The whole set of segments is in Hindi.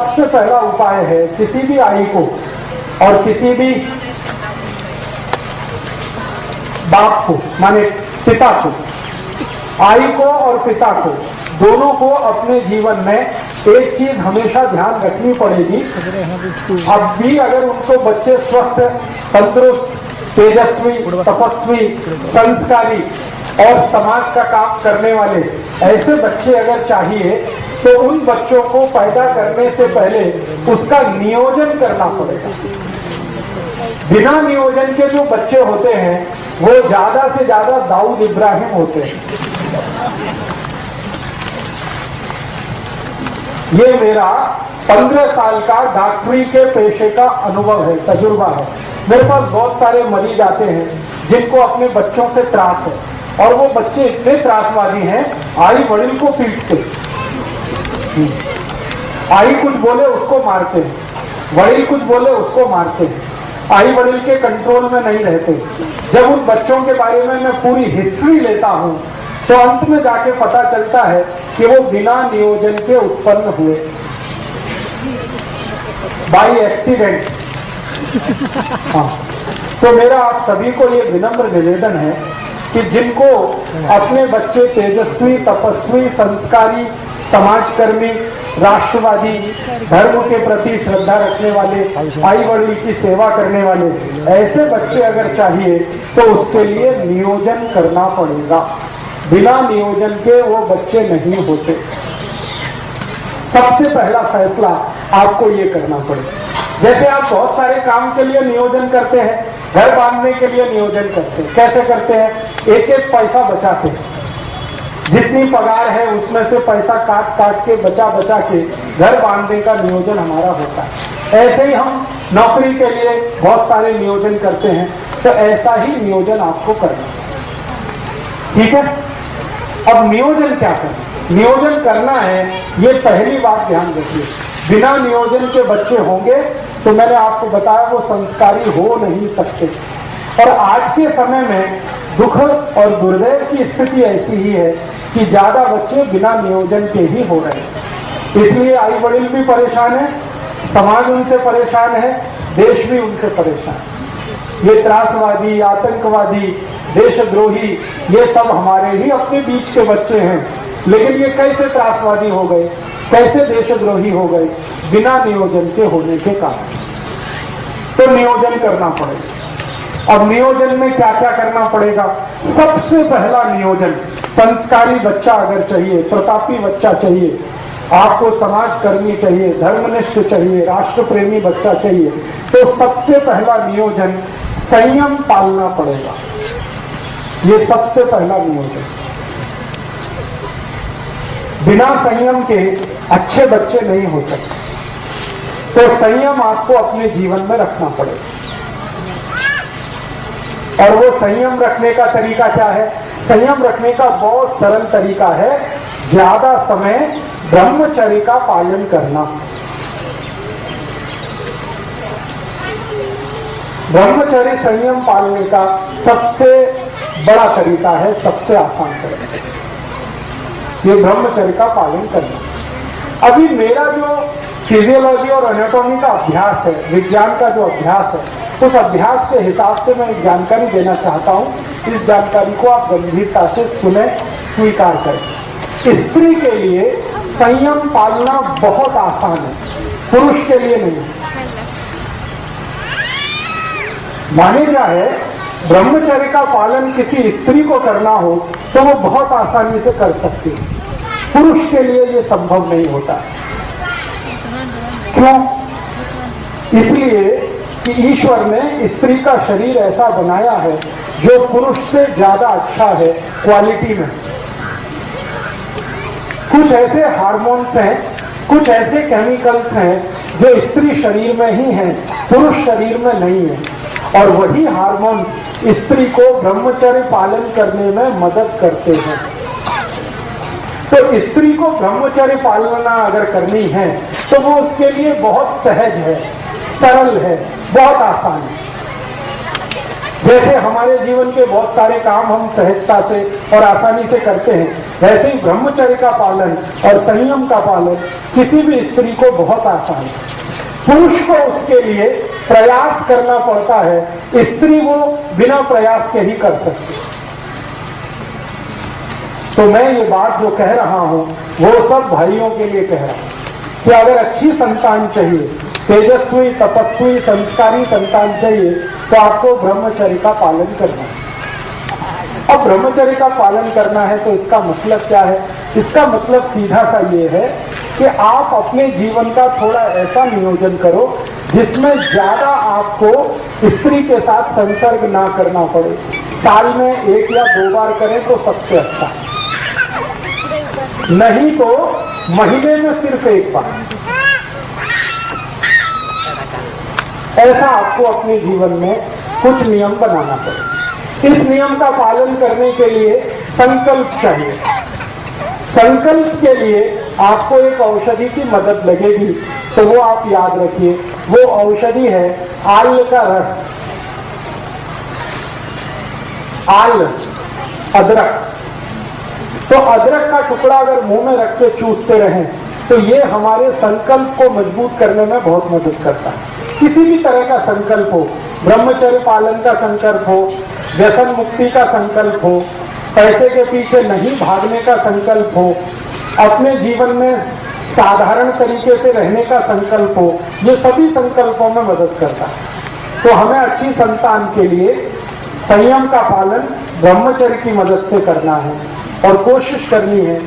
सबसे पहला उपाय है किसी भी आई को और किसी भी बाप को, माने पिता को, आई को और पिता को, दोनों को अपने जीवन में एक चीज हमेशा ध्यान रखनी पड़ेगी। अब भी अगर उनको बच्चे स्वस्थ, तंदुरुस्त, तेजस्वी, तपस्वी, संस्कारी और समाज का काम करने वाले ऐसे बच्चे अगर चाहिए तो उन बच्चों को पैदा करने से पहले उसका नियोजन करना पड़ेगा। बिना नियोजन के जो बच्चे होते हैं वो ज्यादा से ज्यादा दाऊद इब्राहिम होते हैं। ये मेरा 15 साल का डॉक्टरी के पेशे का अनुभव है, तजुर्बा है। मेरे पास बहुत सारे मरीज आते हैं जिनको अपने बच्चों से त्रास है और वो बच्चे इतने त्रासवादी हैं, आई वड़िल को पीटते, आई कुछ बोले उसको मारते, वड़िल कुछ बोले उसको मारते, आई वड़िल के कंट्रोल में नहीं रहते। जब उन बच्चों के बारे में मैं पूरी हिस्ट्री लेता हूं तो अंत में जाके पता चलता है कि वो बिना नियोजन के उत्पन्न हुए, बाई एक्सीडेंट। हाँ, तो मेरा आप सभी को ये विनम्र निवेदन है कि जिनको अपने बच्चे तेजस्वी, तपस्वी, संस्कारी, समाजकर्मी, राष्ट्रवादी, धर्म के प्रति श्रद्धा रखने वाले, आई वड़िल की सेवा करने वाले ऐसे बच्चे अगर चाहिए तो उसके लिए नियोजन करना पड़ेगा। बिना नियोजन के वो बच्चे नहीं होते। सबसे पहला फैसला आपको ये करना पड़ेगा। जैसे आप बहुत सारे काम के लिए नियोजन करते हैं, घर बांधने के लिए नियोजन करते हैं। कैसे करते हैं? एक एक पैसा बचाते हैं, जितनी पगार है उसमें से पैसा काट काट के बचा बचा के घर बांधने का नियोजन हमारा होता है। ऐसे ही हम नौकरी के लिए बहुत सारे नियोजन करते हैं, तो ऐसा ही नियोजन आपको करना है। ठीक है? अब नियोजन क्या करना? नियोजन करना है, ये पहली बात ध्यान रखिए। बिना नियोजन के बच्चे होंगे तो मैंने आपको बताया वो संस्कारी हो नहीं सकते। और आज के समय में दुख और दुर्दैव की स्थिति ऐसी ही है कि ज्यादा बच्चे बिना नियोजन के ही हो रहे हैं। इसलिए आई वड़िल भी परेशान है, समाज उनसे परेशान है, देश भी उनसे परेशान है। ये त्रासवादी, आतंकवादी, देशद्रोही, ये सब हमारे ही अपने बीच के बच्चे हैं। लेकिन ये कैसे त्रासवादी हो गए, कैसे देशद्रोही हो गए? बिना नियोजन के होने के कारण। तो नियोजन करना पड़ेगा। अब नियोजन में क्या क्या करना पड़ेगा? सबसे पहला नियोजन, संस्कारी बच्चा अगर चाहिए, प्रतापी बच्चा चाहिए, आपको समाजकर्मी चाहिए, धर्मनिष्ठ चाहिए, राष्ट्र प्रेमी बच्चा चाहिए, तो सबसे पहला नियोजन संयम पालना पड़ेगा। ये सबसे पहला नियोजन। बिना संयम के अच्छे बच्चे नहीं हो सकते। तो संयम आपको अपने जीवन में रखना पड़ेगा। और वो संयम रखने का तरीका क्या है? संयम रखने का बहुत सरल तरीका है, ज्यादा समय ब्रह्मचर्य का पालन करना। ब्रह्मचर्य संयम पालने का सबसे बड़ा तरीका है, सबसे आसान तरीका, ये ब्रह्मचर्य का पालन करना। अभी मेरा जो फिजियोलॉजी और एनाटॉमी का अभ्यास है, विज्ञान का जो अभ्यास है, उस अभ्यास के हिसाब से मैं एक जानकारी देना चाहता हूं। इस जानकारी को आप गंभीरता से सुने, स्वीकार करें। स्त्री के लिए संयम पालना बहुत आसान है, पुरुष के लिए नहीं। माने जाए ब्रह्मचर्य का पालन किसी स्त्री को करना हो तो वो बहुत आसानी से कर सकती है, पुरुष के लिए ये संभव नहीं होता। क्यों? इसलिए कि ईश्वर ने स्त्री का शरीर ऐसा बनाया है जो पुरुष से ज्यादा अच्छा है क्वालिटी में। कुछ ऐसे हार्मोन्स हैं, कुछ ऐसे केमिकल्स हैं जो स्त्री शरीर में ही हैं, पुरुष शरीर में नहीं है। और वही हार्मोन्स स्त्री को ब्रह्मचर्य पालन करने में मदद करते हैं। तो स्त्री को ब्रह्मचर्य पालना अगर करनी है तो वो उसके लिए बहुत सहज है, सरल है, बहुत आसान है। जैसे हमारे जीवन के बहुत सारे काम हम सहजता से और आसानी से करते हैं, वैसे ही ब्रह्मचर्य का पालन और संयम का पालन किसी भी स्त्री को बहुत आसान है। पुरुष को उसके लिए प्रयास करना पड़ता है, स्त्री वो बिना प्रयास के ही कर सकती है। तो मैं ये बात जो कह रहा हूं वो सब भाइयों के लिए कह रहा हूं कि अगर अच्छी संतान चाहिए, तेजस्वी, तपस्वी, संस्कारी संतान चाहिए, तो आपको ब्रह्मचर्य का पालन करना है। अब ब्रह्मचर्य का पालन करना है तो इसका मतलब क्या है? इसका मतलब सीधा सा ये है कि आप अपने जीवन का थोड़ा ऐसा नियोजन करो जिसमें ज्यादा आपको स्त्री के साथ संसर्ग ना करना पड़े। साल में 1 या 2 बार करें तो सबसे अच्छा, नहीं तो महीने में सिर्फ 1 बार। ऐसा आपको अपने जीवन में कुछ नियम बनाना पड़े। इस नियम का पालन करने के लिए संकल्प चाहिए। संकल्प के लिए आपको एक औषधि की मदद लगेगी, तो वो आप याद रखिए, वो औषधि है आल का रस। आल, अदरक। तो अदरक का टुकड़ा अगर मुंह में रख के चूसते रहें तो ये हमारे संकल्प को मजबूत करने में बहुत मदद करता है। किसी भी तरह का संकल्प हो, ब्रह्मचर्य पालन का संकल्प हो, व्यसन मुक्ति का संकल्प हो, पैसे के पीछे नहीं भागने का संकल्प हो, अपने जीवन में साधारण तरीके से रहने का संकल्प हो, ये सभी संकल्पों में मदद करता है। तो हमें अच्छी संतान के लिए संयम का पालन ब्रह्मचर्य की मदद से करना है और कोशिश करनी है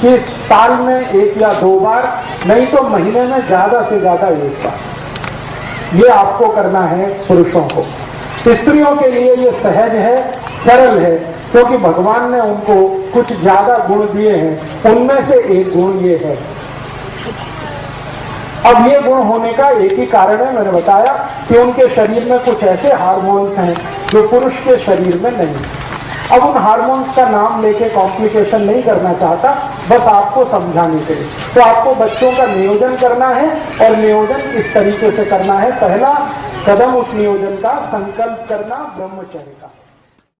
कि साल में 1 या 2 बार, नहीं तो महीने में ज्यादा से ज्यादा 1 बार, ये आपको करना है पुरुषों को। स्त्रियों के लिए ये सहज है, सरल है, क्योंकि भगवान ने उनको कुछ ज्यादा गुण दिए हैं, उनमें से एक गुण ये है। अब ये गुण होने का एक ही कारण है, मैंने बताया कि उनके शरीर में कुछ ऐसे हार्मोन्स हैं जो पुरुष के शरीर में नहीं। अब उन हार्मोन्स का नाम लेके कॉम्प्लिकेशन नहीं करना चाहता, बस आपको समझाने के लिए। तो आपको बच्चों का नियोजन करना है और नियोजन इस तरीके से करना है। पहला कदम उस नियोजन का संकल्प करना ब्रह्मचर्य का।